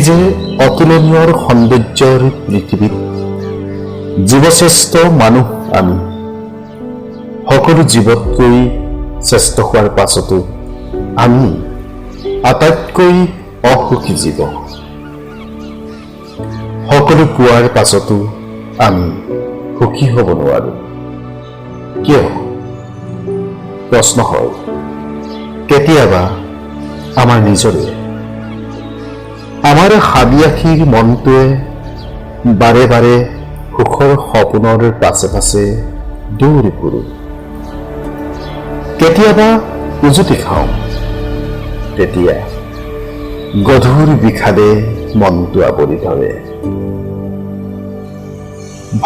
যে অতুলনীয় সৌন্দৰ্যৰ পৃথিৱীত জীৱশ্ৰেষ্ঠ মানুহ আমি সকলো জীৱতকৈ শ্ৰেষ্ঠ হোৱাৰ পাছতো আমি আটাইতকৈ অসুখী জীৱ। সকলো পোৱাৰ পাছতো আমি সুখী হ'ব নোৱাৰো। কিয়? প্ৰশ্ন হয় কেতিয়াবা আমাৰ নিজৰে। আমাৰ হাবিয়াসীৰ মনটোৱে বাৰে বাৰে সুখৰ সপোনৰ পাছে পাছে দৌৰি ফুৰো। কেতিয়াবা উজুতি খাওঁ, তেতিয়া গধুৰ বিষাদে মনটো আৱৰি ধৰে।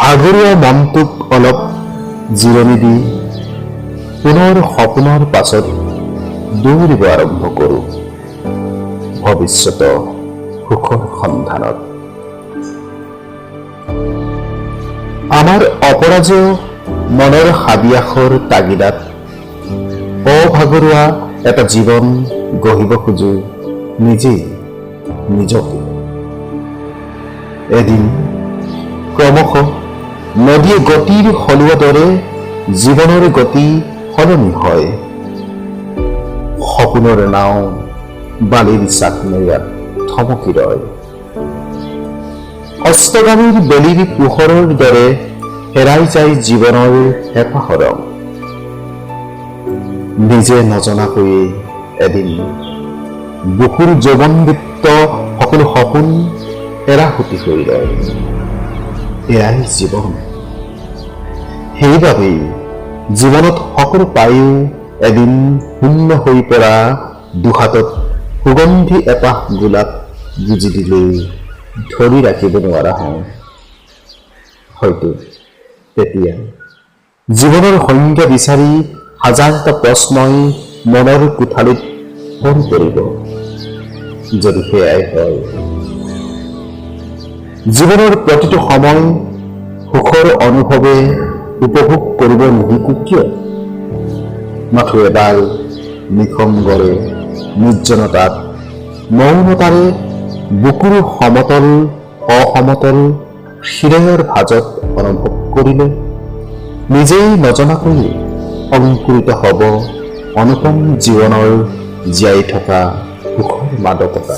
ভাগৰুৱা মনটোক অলপ জিৰণি দি পুনৰ সপোনৰ পাছত দৌৰিব আৰম্ভ কৰোঁ ভৱিষ্যত সুখৰ সন্ধানত। আমাৰ অপৰাজয় মনৰ হাবিয়াসৰ তাগিদাত অভাগৰুৱা এটা জীৱন গঢ়িব খোজো নিজেই নিজকে। এদিন ক্ৰমশ নদীয়ে গতিৰ সলোৱা দৰে জীৱনৰ গতি সলনি হয়। সপোনৰ নাও বালিৰ চাকনৈয়াত থমকি ৰয়। অস্তগামীৰ বেলিৰ পোহৰৰ দৰে হেৰাই যায় জীৱনৰ হেঁপাহ ৰং। নিজে নজনাকৈয়ে এদিন বুকুৰ যৌৱনদীপ্ত সকলো সপোন এৰাহুতি হৈ ৰয়। এয়াই জীৱন। সেইবাবেই জীৱনত সকলো পায়ো এদিন শূন্য হৈ পৰা দুহাতত সুগন্ধি এপাহ গোলাপ গুজি দিলেই ধৰি ৰাখিব নোৱাৰা হওঁ। হয়তো তেতিয়া জীৱনৰ সংজ্ঞা বিচাৰি হাজাৰটা প্ৰশ্নই মনৰ কোঠালিত ভৰি পৰিব। যদি সেয়াই হয়, জীৱনৰ প্ৰতিটো সময় সুখৰ অনুভৱে উপভোগ কৰিব নিশিকো কিয়? মাথো এডাল নিসংগৰে নিৰ্জনতাত মৌনতাৰে বুকুৰ সমতল অসমতল হৃদয়ৰ ভাজত অনুভৱ কৰিলে নিজেই নজনাকৈ অংকুৰিত হ'ব অনুপম জীৱনৰ জীয়াই থকা সুখৰ মাদকতা।